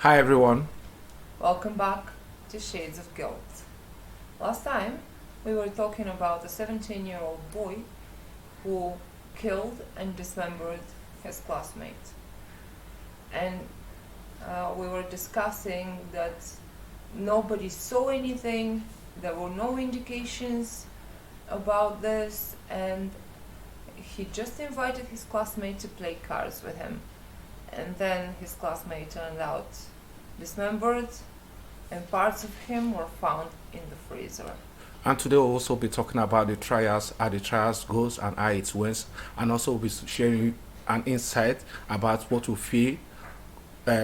Hi everyone. Welcome back to Shades of Guilt. Last time we were talking about a 17-year-old boy who killed and dismembered his classmate. And we were discussing that nobody saw anything, there were no indications about this, and he just invited his classmate to play cards with him. And then his classmate turned out dismembered, and parts of him were found in the freezer. And today we'll also be talking about the trials, how the trials goes and how it went, and also we'll be sharing an insight about what we feel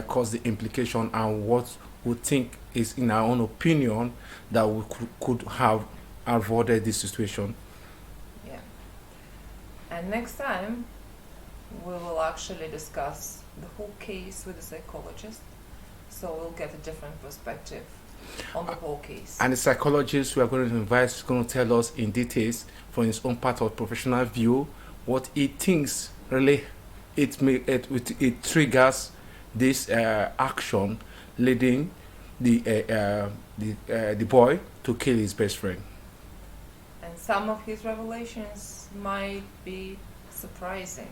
caused the implication and what we think is, in our own opinion, that we could have avoided this situation. Yeah. And next time we will actually discuss the whole case with a psychologist, so we'll get a different perspective on the whole case. And the psychologist we are going to invite is going to tell us in details from his own part of professional view what he thinks really it triggers this action leading the boy to kill his best friend. And some of his revelations might be surprising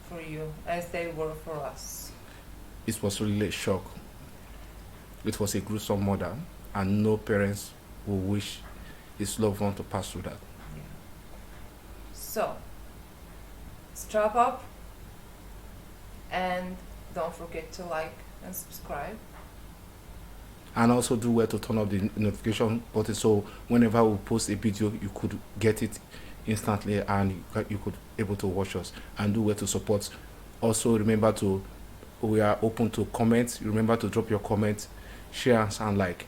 for you, as they were for us. It was really a shock. It was a gruesome murder, and no parents would wish his loved one to pass through that. Yeah. So, strap up and don't forget to like and subscribe. And also do well to turn up the notification button so whenever we post a video, you could get it instantly and you could able to watch us. And do well to support. Also remember we are open to comments. Remember to drop your comments, share and like.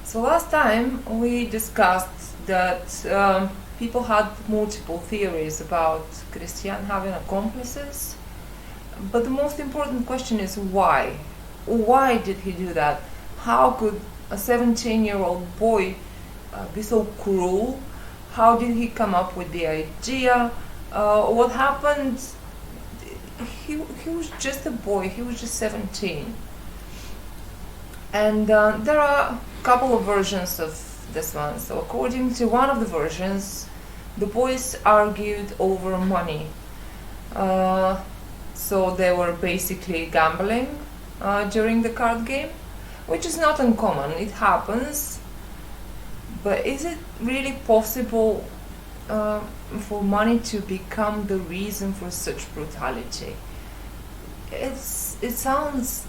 So last time we discussed that people had multiple theories about Kristian having accomplices, but the most important question is why? Why did he do that? How could a 17-year-old boy be so cruel? How did he come up with the idea? What happened? He was just a boy, he was just 17. And there are a couple of versions of this one. So according to one of the versions, the boys argued over money. So they were basically gambling during the card game, which is not uncommon, it happens. But is it really possible for money to become the reason for such brutality? It sounds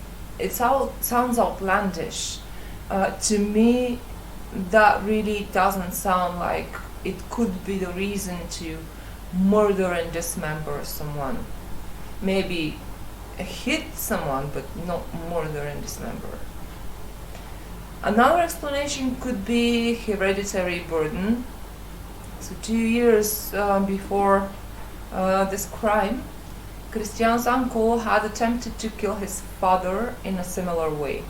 outlandish. To me, that really doesn't sound like it could be the reason to murder and dismember someone. Maybe hit someone, but not murder and dismember. Another explanation could be hereditary burden. So 2 years before this crime, Kristian's uncle had attempted to kill his father in a similar way,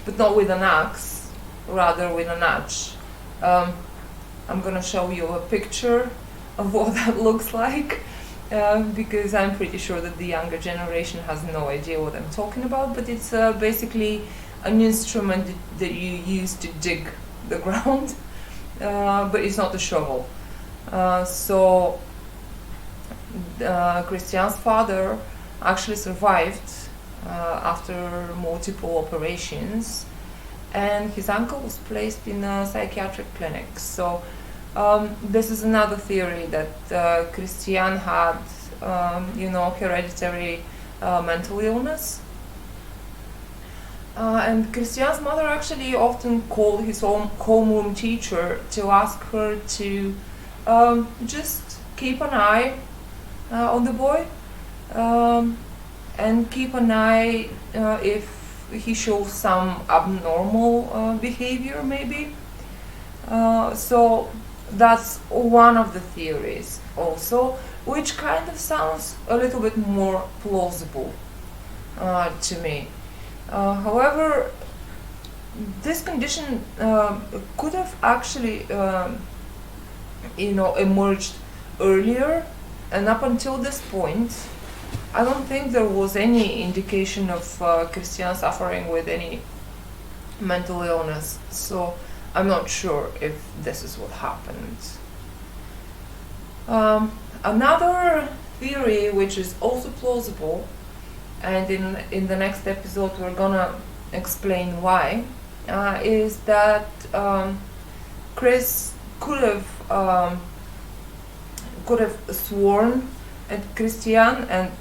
but not with an axe, rather with a nudge. I'm gonna show you a picture of what that looks like, because I'm pretty sure that the younger generation has no idea what I'm talking about, but it's basically an instrument that you use to dig the ground, but it's not a shovel. So Kristian's father actually survived after multiple operations, and his uncle was placed in a psychiatric clinic. So this is another theory that Kristian had, hereditary mental illness. And Kristian's mother actually often called his homeroom teacher to ask her to just keep an eye on the boy, and keep an eye if he shows some abnormal behavior, maybe. So that's one of the theories also, which kind of sounds a little bit more plausible to me. However, this condition could have actually, emerged earlier, and up until this point, I don't think there was any indication of Kristian suffering with any mental illness. So I'm not sure if this is what happened. Another theory, which is also plausible, and in the next episode we're gonna explain why, is that Chris could have sworn at Kristian, and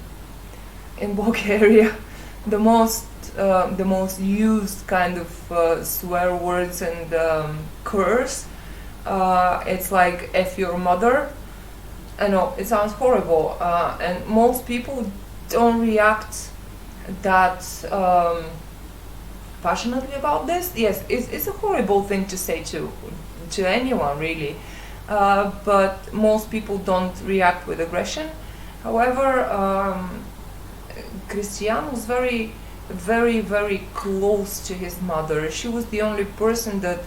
in Bulgaria the most used kind of swear words and curse, it's like "F your mother." I know it sounds horrible, and most people don't react that passionately about this. Yes, it's a horrible thing to say to anyone, really, but most people don't react with aggression. However, Kristian was very, very, very close to his mother. She was the only person that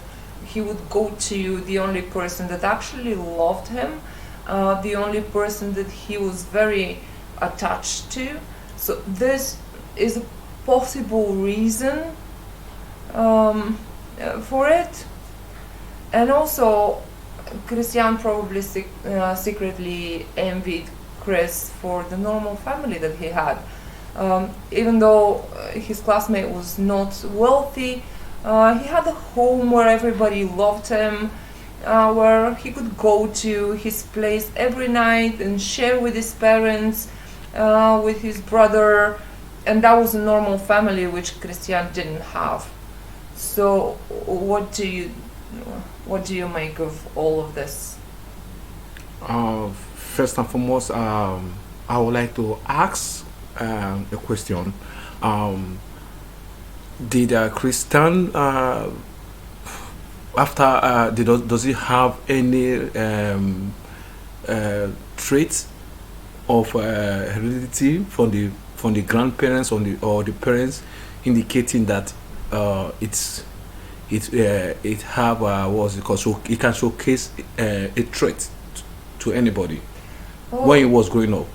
he would go to, the only person that actually loved him, the only person that he was very attached to. So this is a possible reason for it. And also, Kristian probably secretly envied Chris for the normal family that he had. Even though his classmate was not wealthy, he had a home where everybody loved him, where he could go to his place every night and share with his parents, with his brother, and that was a normal family which Kristian didn't have. So what do you make of all of this? First and foremost, I would like to ask a question. Did Kristian, does he have any traits of heredity from the grandparents or the parents, indicating that it have what's it called? So it can showcase a trait to anybody when he was growing up.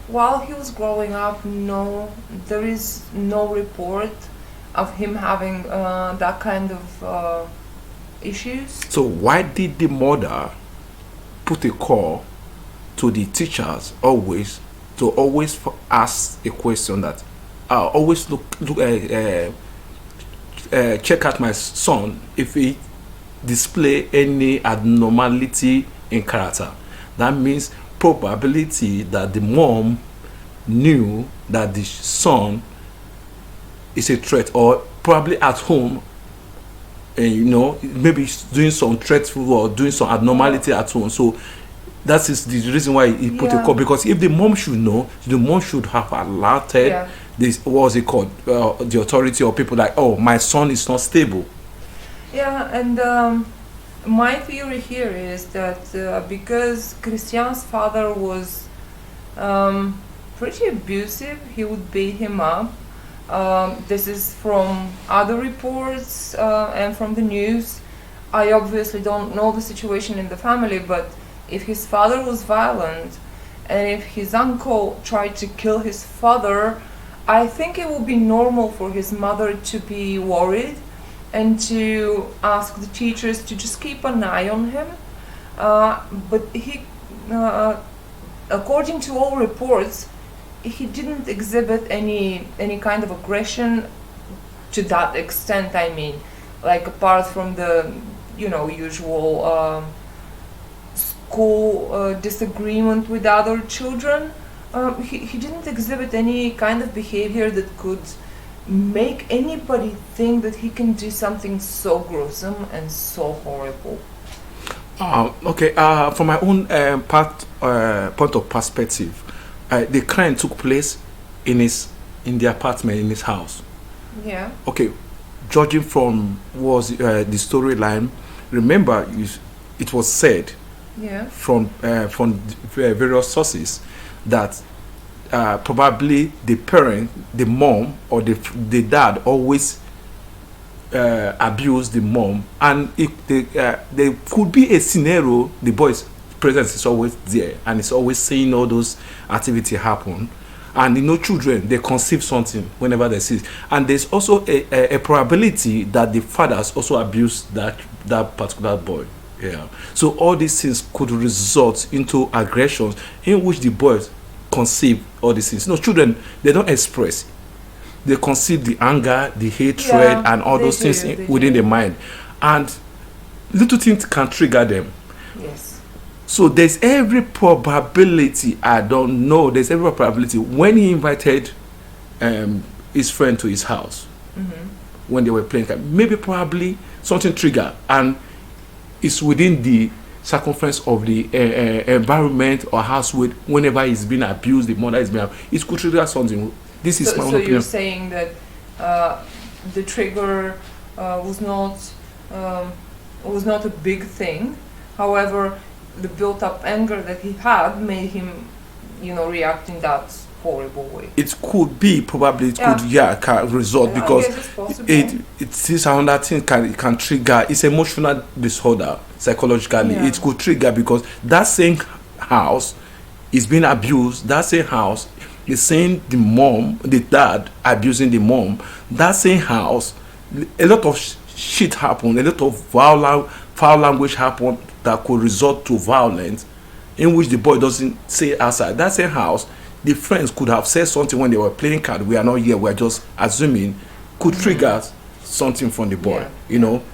While he was growing up, no, there is no report of him having that kind of issues. So why did the mother put a call to the teachers always ask a question that always check out my son if he display any abnormality in character? That means probability that the mom knew that the son is a threat, or probably at home, maybe doing some threatful or doing some abnormality at home. So that is the reason why he put a call, because if the mom should know, the mom should have alerted this, what's it called, the authority or people, like, oh, my son is not stable. Yeah, and my theory here is that because Kristian's father was pretty abusive, he would beat him up. This is from other reports and from the news. I obviously don't know the situation in the family, but if his father was violent and if his uncle tried to kill his father, I think it would be normal for his mother to be worried and to ask the teachers to just keep an eye on him. But he, according to all reports, he didn't exhibit any kind of aggression to that extent. I mean, like, apart from the usual school disagreement with other children, he didn't exhibit any kind of behavior that could make anybody think that he can do something so gruesome and so horrible. Okay, from my own point of perspective, the crime took place in the apartment, in his house. Yeah. Okay, judging from the storyline, remember it was said from various sources that probably the parent, the mom or the dad always abuse the mom, and there could be a scenario the boy's presence is always there and it's always seeing all those activity happen, and children, they conceive something whenever they see it. And there's also a probability that the fathers also abuse that particular boy. Yeah. So all these things could result into aggressions in which the boys conceive all these things. Children, they don't express, they conceive the anger, the hatred, and all those things within the mind, and little things can trigger them. Yes. So there's every probability, I don't know, there's every probability when he invited his friend to his house, when they were playing, maybe probably something triggered, and it's within the circumference of the environment or household. Whenever he's been abused, the mother is being abused, it could trigger something. This is my own opinion. So you're saying that the trigger was not a big thing. However, the built-up anger that he had made him, react in that horrible way. It could be, probably it can result, because it is another thing can trigger. It's emotional disorder psychologically. It could trigger because that same house is being abused. That same house is saying the dad abusing the mom. That same house, a lot of shit happened. A lot of foul language happened that could result to violence, in which the boy doesn't say outside. That same house, the friends could have said something when they were playing card. We are not here, we are just assuming, could trigger something from the boy.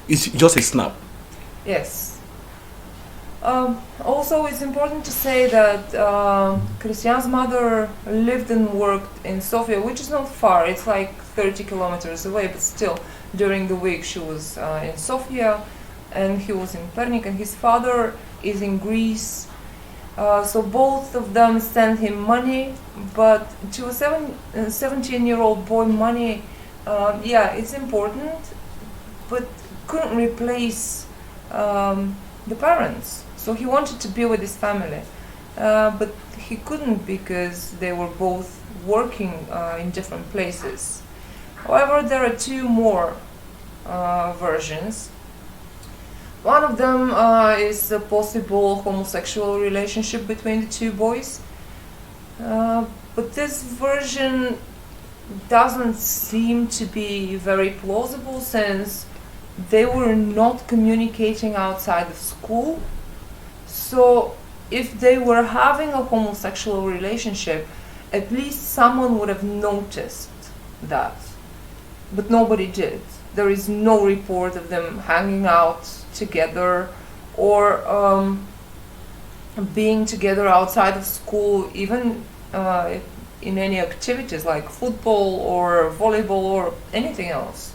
It's just a snap. Yes. Also, it's important to say that Kristian's mother lived and worked in Sofia, which is not far. It's like 30 kilometers away, but still, during the week she was in Sofia, and he was in Pernik, and his father is in Greece. So both of them sent him money, but to a 17-year-old boy, money, it's important, but couldn't replace the parents. So he wanted to be with his family, but he couldn't because they were both working in different places. However, there are two more versions. One of them is a possible homosexual relationship between the two boys, but this version doesn't seem to be very plausible, since they were not communicating outside of school. So if they were having a homosexual relationship, at least someone would have noticed that, but nobody did. There is no report of them hanging out together or being together outside of school, even in any activities like football or volleyball or anything else.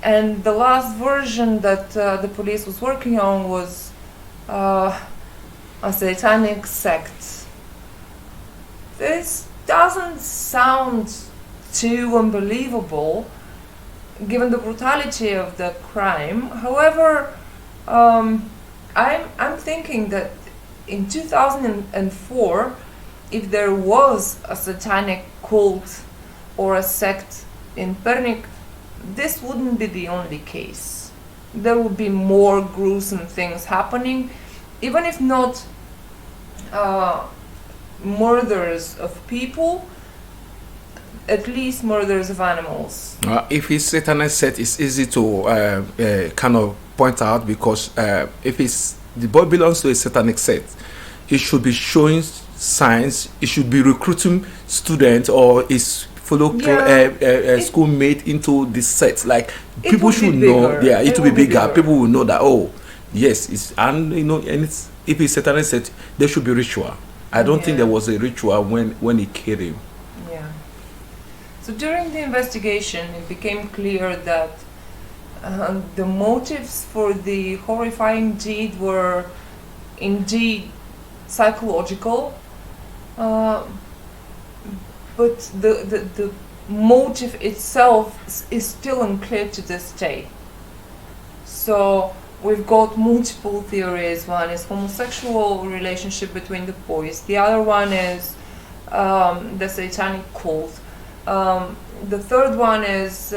And the last version that the police was working on was a satanic sect. This doesn't sound too unbelievable given the brutality of the crime. However, I'm thinking that in 2004, if there was a satanic cult or a sect in Pernik, this wouldn't be the only case. There would be more gruesome things happening, even if not murders of people, at least murders of animals. If it's satanic set, it's easy to kind of point out, because if the boy belongs to a satanic set, he should be showing signs, he should be recruiting students or his fellow schoolmate into this set. Like, people should know, it will be bigger. People will know that, oh yes, and it's, if it's satanic set, there should be ritual. I don't think there was a ritual when he killed him. So during the investigation, it became clear that the motives for the horrifying deed were indeed psychological, but the motive itself is still unclear to this day. So we've got multiple theories. One is homosexual relationship between the boys. The other one is the satanic cult. The third one is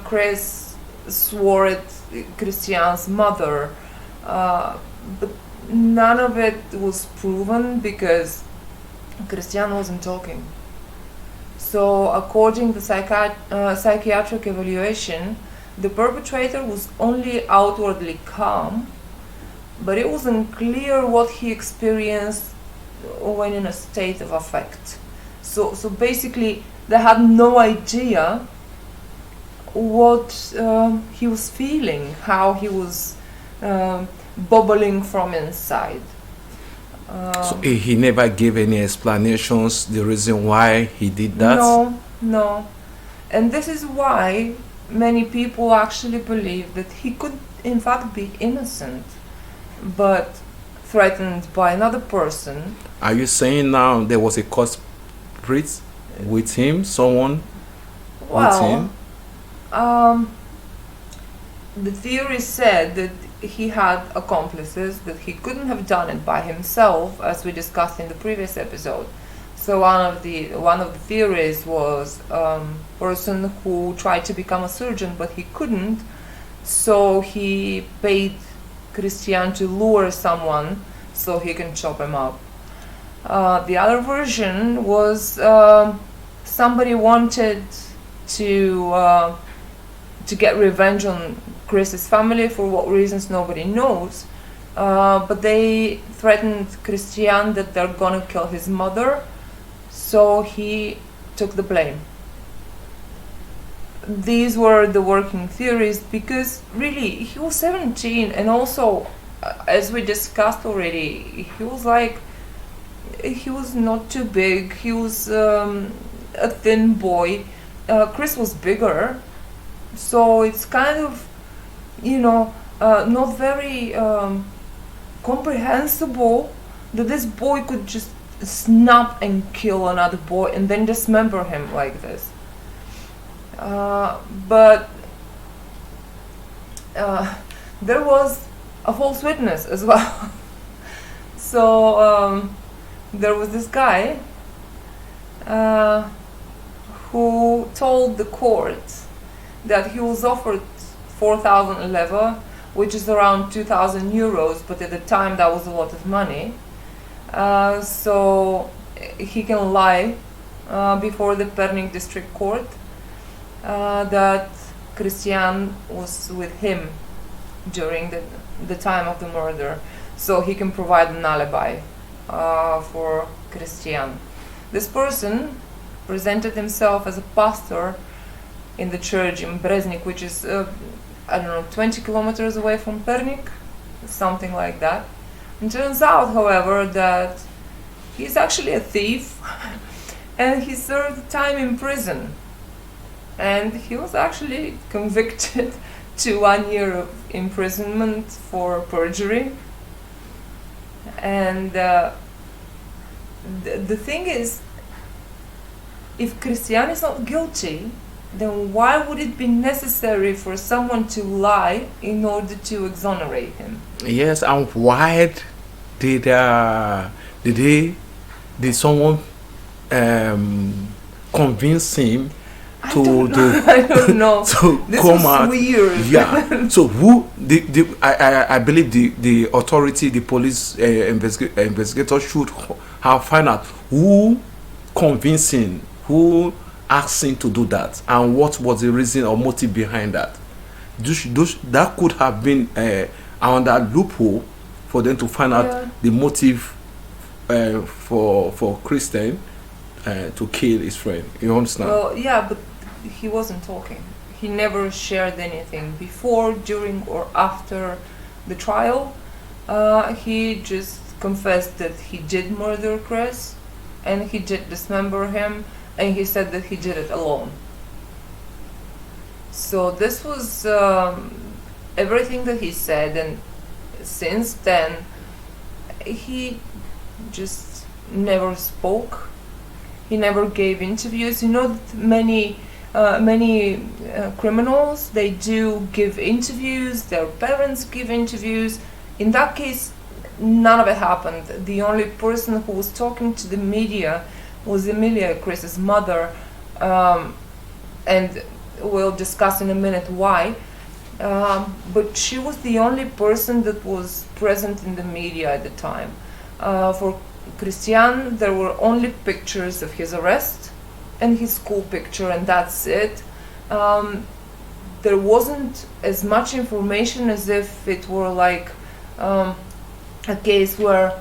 Chris swore at Kristian's mother, but none of it was proven because Kristian wasn't talking. So, according to psychiatric evaluation, the perpetrator was only outwardly calm, but it wasn't clear what he experienced when in a state of affect. So basically, they had no idea what he was feeling, how he was bubbling from inside. So he never gave any explanations, the reason why he did that? No. And this is why many people actually believe that he could in fact be innocent, but threatened by another person. Are you saying now there was a culprit with him, someone with him? The theory said that he had accomplices, that he couldn't have done it by himself, as we discussed in the previous episode. So one of the theories was person who tried to become a surgeon but he couldn't, so he paid Kristian to lure someone so he can chop him up. The other version was somebody wanted to get revenge on Chris's family, for what reasons nobody knows, but they threatened Kristian that they're gonna kill his mother, so he took the blame. These were the working theories because really he was 17, and also as we discussed already, he was not too big, he was a thin boy. Chris was bigger, so it's kind of, not very comprehensible that this boy could just snap and kill another boy and then dismember him like this. But there was a false witness as well. So there was this guy who told the court that he was offered 4,000 leva, which is around 2,000 euros, but at the time that was a lot of money. So he can lie before the Pernik district court that Kristian was with him during the time of the murder, so he can provide an alibi for Kristian. This person presented himself as a pastor in the church in Breznik, which is 20 kilometers away from Pernik, something like that. And turns out, however, that he's actually a thief and he served time in prison. And he was actually convicted to 1 year of imprisonment for perjury. And the thing is, if Kristian is not guilty, then why would it be necessary for someone to lie in order to exonerate him? Yes, and why did someone convince him I don't know. to this come was out? Weird. Yeah. So who? I believe the authority, the police investigator should have found out who convinced him, who asked him to do that, and what was the reason or motive behind that. That could have been another loophole for them to find out the motive for Kristian to kill his friend. You understand? Well, yeah, but he wasn't talking. He never shared anything before, during, or after the trial. He just confessed that he did murder Chris, and he did dismember him, and he said that he did it alone. So this was everything that he said, and since then he just never spoke. He never gave interviews. You know that many criminals, they do give interviews, their parents give interviews. In that case, none of it happened. The only person who was talking to the media was Emilia, Chris's mother, and we'll discuss in a minute why. But she was the only person that was present in the media at the time. For Kristian, there were only pictures of his arrest and his school picture, and that's it. There wasn't as much information as if it were like a case where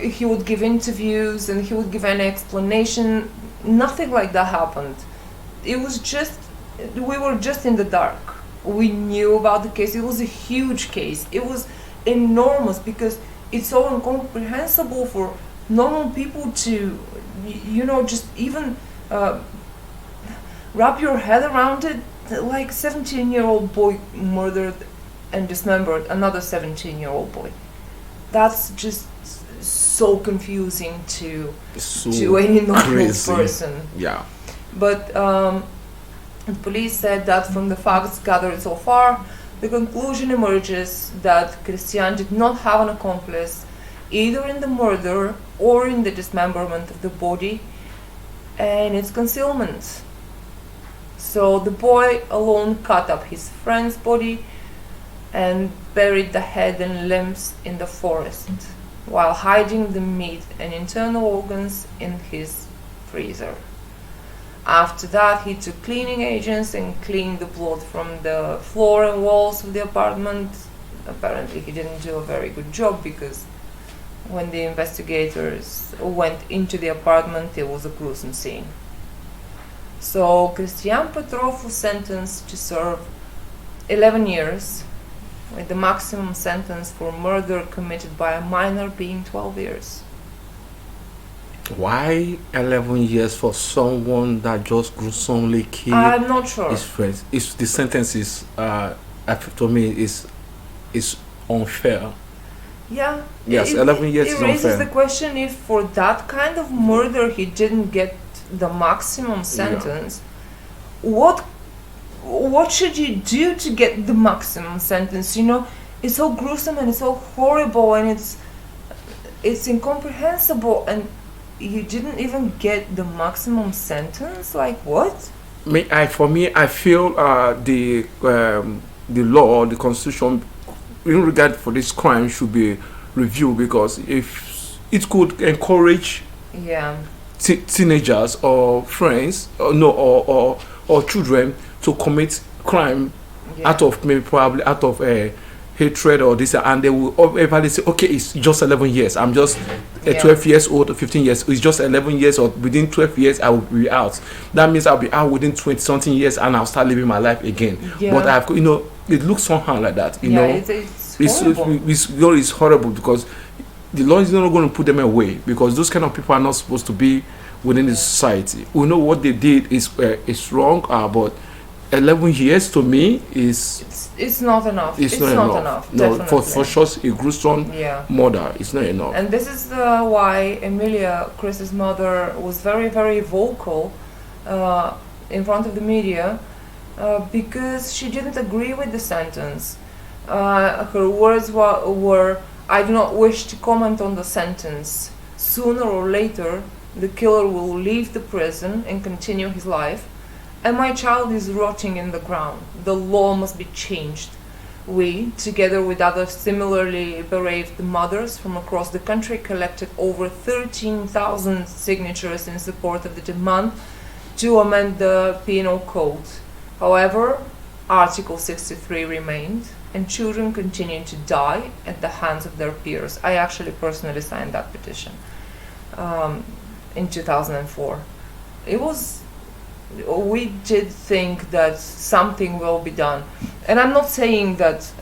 he would give interviews and he would give an explanation. Nothing like that happened. It was just, we were just in the dark. We knew about the case. It was a huge case. It was enormous because it's so incomprehensible for normal people to, just even wrap your head around it. Like 17-year-old boy murdered and dismembered another 17-year-old boy. That's just so confusing to any normal person. Yeah. But the police said that from the facts gathered so far, the conclusion emerges that Kristian did not have an accomplice either in the murder or in the dismemberment of the body and its concealment. So the boy alone cut up his friend's body and buried the head and limbs in the forest, while hiding the meat and internal organs in his freezer. After that, he took cleaning agents and cleaned the blood from the floor and walls of the apartment. Apparently, he didn't do a very good job because when the investigators went into the apartment, it was a gruesome scene. So Kristian Petrov was sentenced to serve 11 years, with the maximum sentence for murder committed by a minor being 12 years. Why 11 years for someone that just gruesomely killed I'm not sure. his friends? The sentence is, to me, is unfair. Yeah. Yes, 11 years is It raises unfair. the question if for that kind of murder he didn't get the maximum sentence. What should you do to get the maximum sentence? It's so gruesome and it's so horrible and it's incomprehensible, and you didn't even get the maximum sentence. Like what? For me, I feel the law, the constitution, in regard for this crime, should be reviewed, because if it could encourage teenagers or friends or children to commit crime out of hatred or this, and they will ever say, okay, it's just 11 years, I'm just 12 years old or 15 years, it's just 11 years, or within 12 years I will be out. That means I'll be out within 20 something years and I'll start living my life again. But it looks somehow like that, It's horrible. It's horrible because the law is not going to put them away, because those kind of people are not supposed to be within the society. We know what they did is wrong, but 11 years to me it's not enough. It's not enough. No, definitely. for just a gruesome murder, it's not enough. And this is why Emilia, Chris's mother, was very, very vocal in front of the media, because she didn't agree with the sentence. Her words were, "I do not wish to comment on the sentence. Sooner or later, the killer will leave the prison and continue his life, and my child is rotting in the ground. The law must be changed." We, together with other similarly bereaved mothers from across the country, collected over 13,000 signatures in support of the demand to amend the penal code. However, Article 63 remained, and children continued to die at the hands of their peers. I actually personally signed that petition in 2004. We did think that something will be done. And I'm not saying that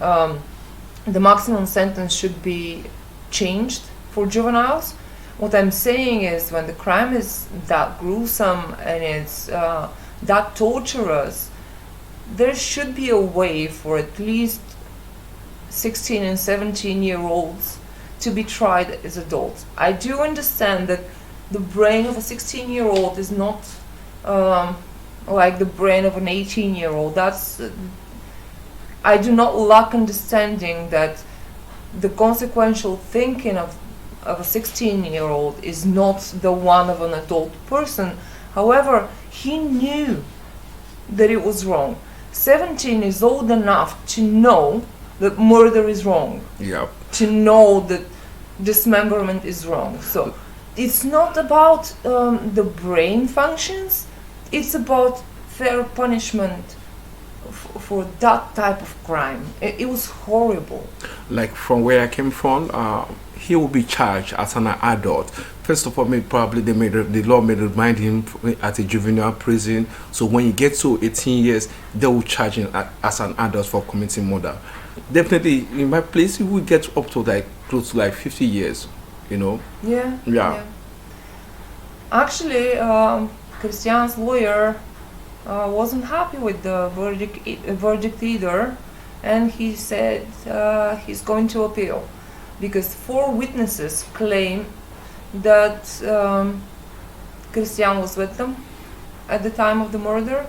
the maximum sentence should be changed for juveniles. What I'm saying is, when the crime is that gruesome and it's that torturous, there should be a way for at least 16 and 17-year-olds to be tried as adults. I do understand that the brain of a 16-year-old is not like the brain of an 18-year-old. I do not lack understanding that the consequential thinking of of a 16-year-old is not the one of an adult person. However, he knew that it was wrong. 17 is old enough to know that murder is wrong, Yeah. to know that dismemberment is wrong. So it's not about the brain functions, it's about fair punishment for that type of crime. It was horrible. Like from where I came from, he will be charged as an adult. First of all, probably the law may remind him at a juvenile prison. So when he gets to 18 years, they will charge him as an adult for committing murder. Definitely, in my place, he will get up to like close to like 50 years. You know. Yeah. Yeah. Actually, Kristian's lawyer wasn't happy with the verdict either, and he said he's going to appeal because 4 witnesses claim that Kristian was with them at the time of the murder.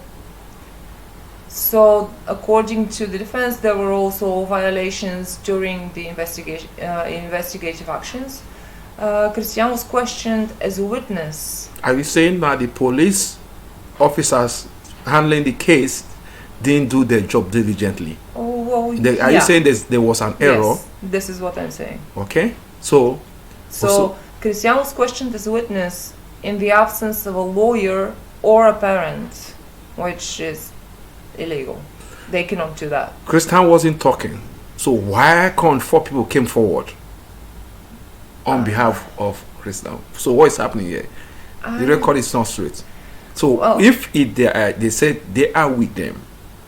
So, according to the defense, there were also violations during the investigative actions. Kristian was questioned as a witness. Are you saying that the police officers handling the case didn't do their job diligently? Oh, well, Are you saying there was an error? Yes, this is what I'm saying. Okay, so Kristian was questioned as a witness in the absence of a lawyer or a parent, which is illegal. They cannot do that. Kristian wasn't talking. So why can't 4 people came forward on behalf of Kristian? So what is happening here? The record is not straight. So if they said they are with him,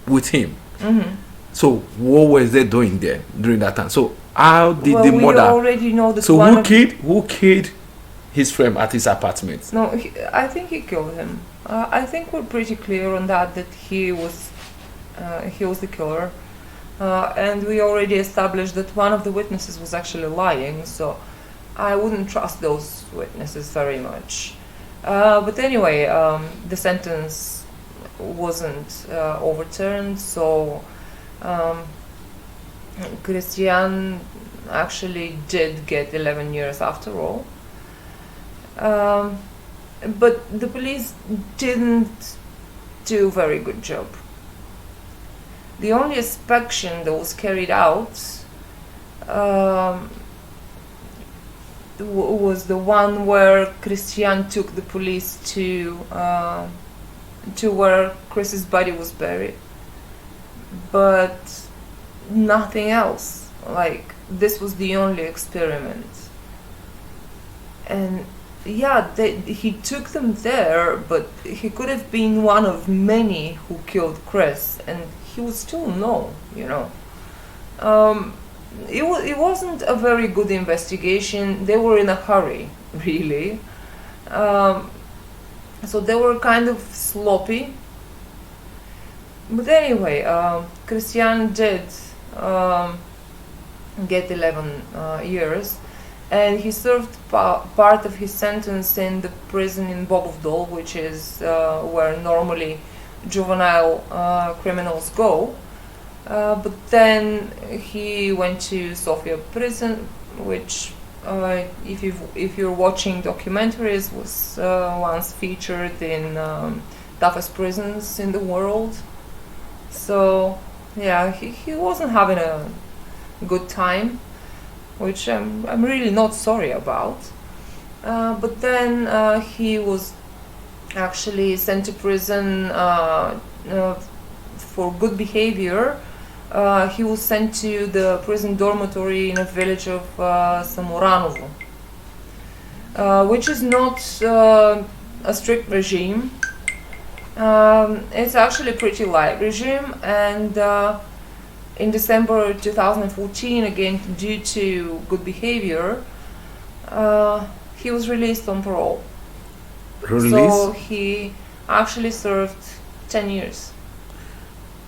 mm-hmm. so what was they doing there during that time? So how did the we mother? Already know that. So who killed his friend at his apartment? No, I think he killed him. I think we're pretty clear on that he was the killer, and we already established that one of the witnesses was actually lying. So I wouldn't trust those witnesses very much. But anyway, the sentence wasn't overturned, so Kristian actually did get 11 years after all. But the police didn't do a very good job. The only inspection that was carried out was the one where Kristian took the police to where Chris's body was buried, but nothing else. Like, this was the only experiment. And yeah, he took them there, but he could have been one of many who killed Chris, and he would still know, you know. It wasn't a very good investigation. They were in a hurry, really. So they were kind of sloppy. But anyway, Kristian did get 11 years, and he served part of his sentence in the prison in Bobovdol, which is where normally juvenile criminals go. But then he went to Sofia prison, which, if you're watching documentaries, was once featured in toughest prisons in the world. So yeah, he wasn't having a good time, which I'm really not sorry about. But then he was actually sent to prison for good behavior. He was sent to the prison dormitory in a village of Samuranovo, which is not a strict regime. It's actually a pretty light regime, and in December 2014, again due to good behavior, he was released on parole. So he actually served 10 years.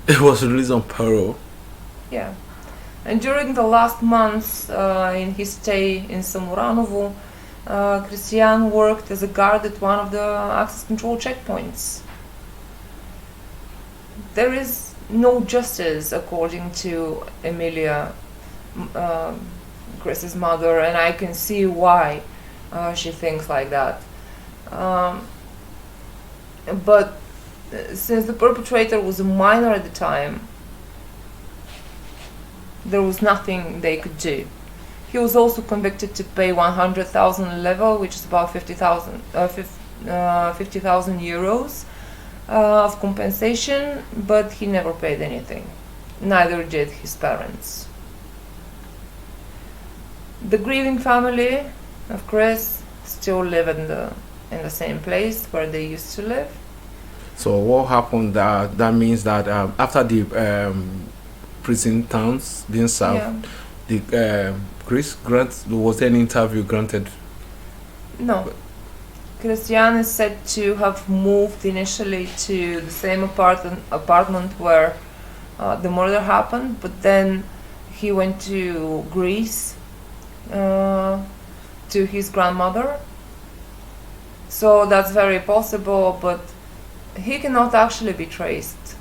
It was released on parole? Yeah. And during the last months in his stay in Samuranovo, Kristian worked as a guard at one of the access control checkpoints. There is no justice, according to Emilia, Chris's mother, and I can see why she thinks like that. But since the perpetrator was a minor at the time, there was nothing they could do. He was also convicted to pay 100,000 level, which is about 50,000 euros of compensation, but he never paid anything. Neither did his parents. The grieving family of Chris still live in the same place where they used to live. So what happened? That means that after the prison terms being served, the Chris grant was there an interview granted? No. Kristian is said to have moved initially to the same apartment where the murder happened, but then he went to Greece to his grandmother. So that's very possible, but he cannot actually be traced.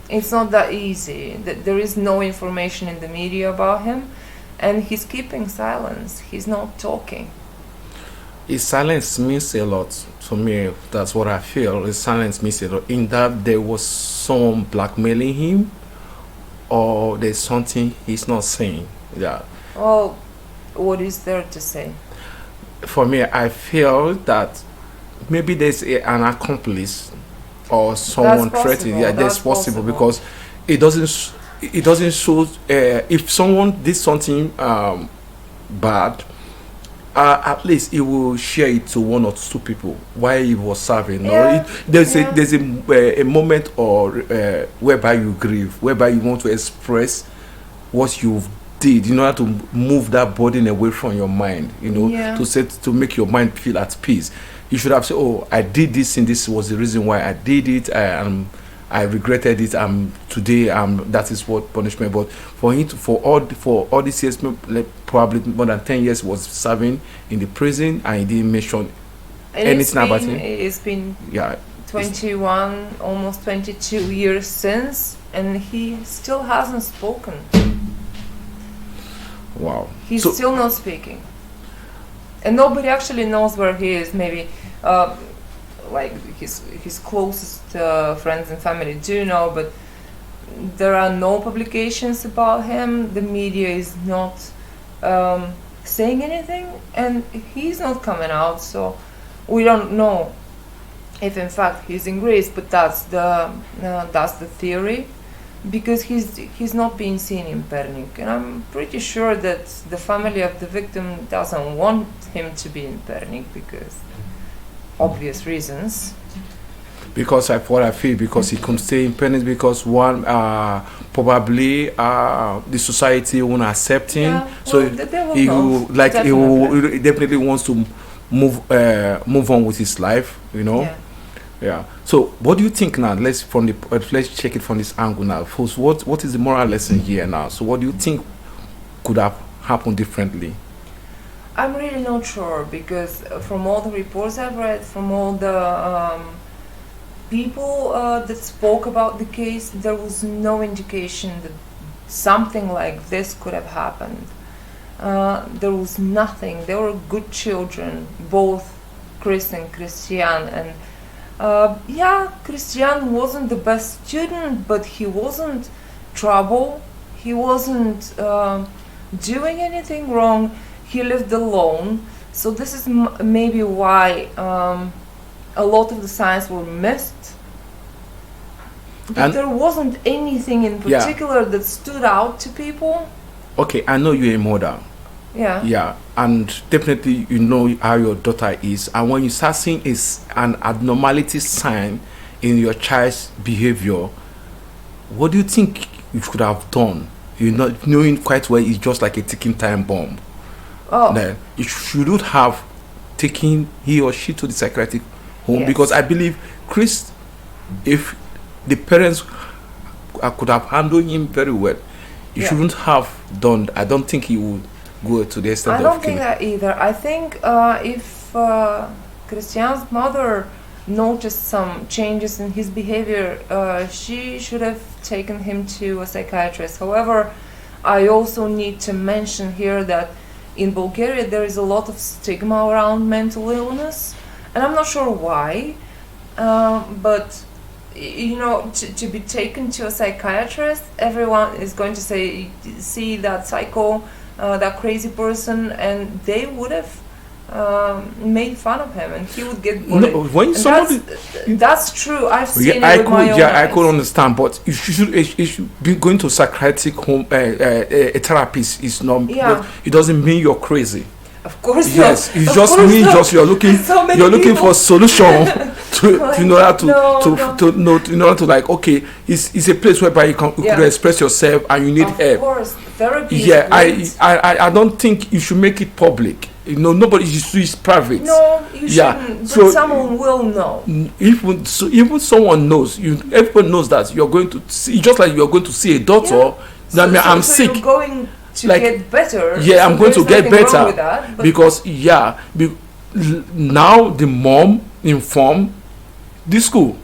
It's not that easy. There is no information in the media about him, and he's keeping silence. He's not talking. His silence means a lot to me. That's what I feel. His silence means a lot. In that there was someone blackmailing him, or there's something he's not saying. Yeah. Well, what is there to say? For me, I feel that maybe there's an accomplice or someone threatening. Yeah, that's possible because it doesn't show if someone did something bad. At least he will share it to one or two people while he was serving. Yeah. There's a moment or whereby you grieve, whereby you want to express what you've did in order to move that burden away from your mind. To make your mind feel at peace. You should have said, "Oh, I did this, and this was the reason why I did it. I regretted it. Today that is what punishment." But for all these years, probably more than 10 years, was serving in the prison, and he didn't mention anything about him. It's been 21, almost 22 years since, and he still hasn't spoken. Wow. He's still not speaking. And nobody actually knows where he is. Maybe like his closest friends and family do know, but there are no publications about him. The media is not saying anything, and he's not coming out, so we don't know if in fact he's in Greece. But that's the theory, because he's not being seen in Pernik, and I'm pretty sure that the family of the victim doesn't want him to be in Pernik because obvious reasons. Because what I feel, because he couldn't stay in Pernik because one probably the society won't accept him, so he definitely wants to move on with his life, Yeah. So, what do you think now? Let's check it from this angle now. First, what is the moral lesson here now? So, what do you think could have happened differently? I'm really not sure, because from all the reports I've read, from all the people that spoke about the case, there was no indication that something like this could have happened. There was nothing. They were good children, both Chris and Kristian, and Kristian wasn't the best student, but he wasn't trouble. He wasn't doing anything wrong. He lived alone. So this is maybe why a lot of the signs were missed. But there wasn't anything in particular that stood out to people. Okay, I know you're a mother. Yeah. Yeah, and definitely you know how your daughter is, and when you start seeing an abnormality sign in your child's behavior, what do you think you could have done? You not knowing quite well it's just like a ticking time bomb. Then you shouldn't have taken he or she to the psychiatric home, because I believe Chris, if the parents could have handled him very well, you shouldn't have done. I don't think he would go to the extent of I don't think that either. I think if Kristian's mother noticed some changes in his behavior, she should have taken him to a psychiatrist. However, I also need to mention here that in Bulgaria there is a lot of stigma around mental illness, and I'm not sure why, but you know, to be taken to a psychiatrist, everyone is going to say, see that psycho, that crazy person, and they would have made fun of him, and he would get bullied. No, when And somebody, that's true. I've seen I it with my could, own I eyes. could understand, but you should be going to psychiatric home. A therapist is not. Yeah. It doesn't mean you're crazy. Of course Yes, not. it Of just course means not. just you're looking So for solution to Like, in order to no. in order to like, okay, it's a place whereby you could Yeah. express yourself and you need Of help. course, therapy is Yeah, great. I don't think you should make it public. You know, nobody is private. No, you Yeah, shouldn't. But so- someone will know. Even someone knows. Everyone knows that you're going to see, just like you're going to see a doctor. That means I'm sick. You're going to Like, get better. Yeah, I'm going to there's get nothing wrong better with that, but because now the mom informed the school.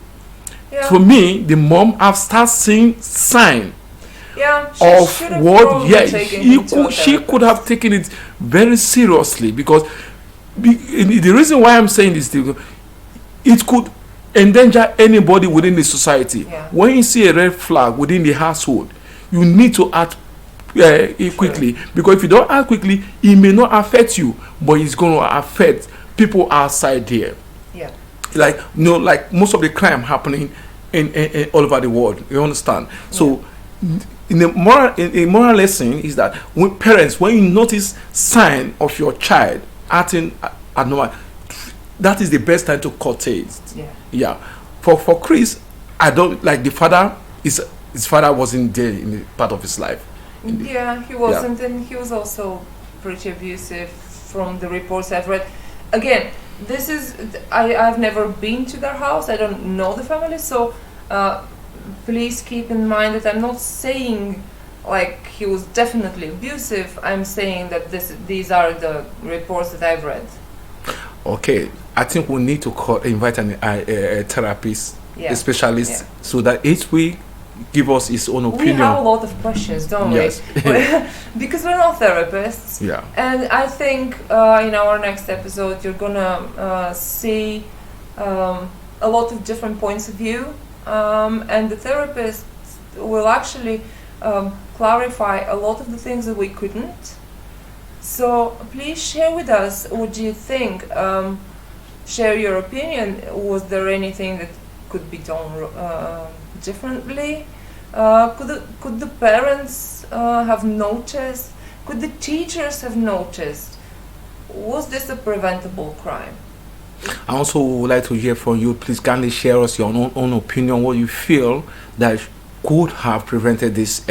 yeah, For me, the mom have started seeing sign yeah, she of should have what. probably Yeah, taken him to a she could therapist. have taken it very seriously because the reason why I'm saying this thing, it could endanger anybody within the society. Yeah. When you see a red flag within the household, you need to act quickly, because if you don't act quickly, it may not affect you, but it's going to affect people outside there. Yeah, Like, you know, like most of the crime happening in all over the world. You understand? So in a moral lesson is that when parents, when you notice sign of your child acting abnormal, that is the best time to curtail it. yeah, Yeah. For Chris, I don't like the father. His father wasn't there in the part of his life. yeah. He wasn't, and he was also pretty abusive from the reports I've read. Again, this is I've never been to their house. I don't know the family, so please keep in mind that I'm not saying like he was definitely abusive. I'm saying that these are the reports that I've read. Okay, I think we need to invite a therapist, Yeah. a specialist, Yeah. so that each week give us his own We opinion. have a lot of questions, don't Yes. we? Because we're not therapists. Yeah. And I think in our next episode, you're gonna see a lot of different points of view, and the therapist will actually clarify a lot of the things that we couldn't. So please share with us what do you think. Share your opinion. Was there anything that could be done differently? Could the parents have noticed? Could the teachers have noticed? Was this a preventable crime? I also would like to hear from you. Please kindly share us your own opinion, what you feel that could have prevented this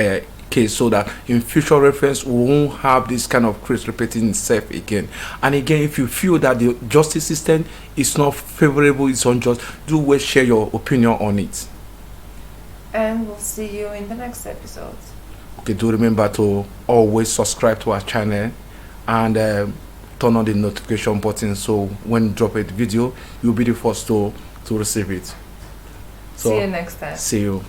case, so that in future reference we won't have this kind of case repeating itself again. And again, if you feel that the justice system is not favorable, it's unjust, do well share your opinion on it. And we'll see you in the next episode. Okay, do remember to always subscribe to our channel and turn on the notification button, so when you drop a video, you'll be the first to receive it. So See you next time. see you.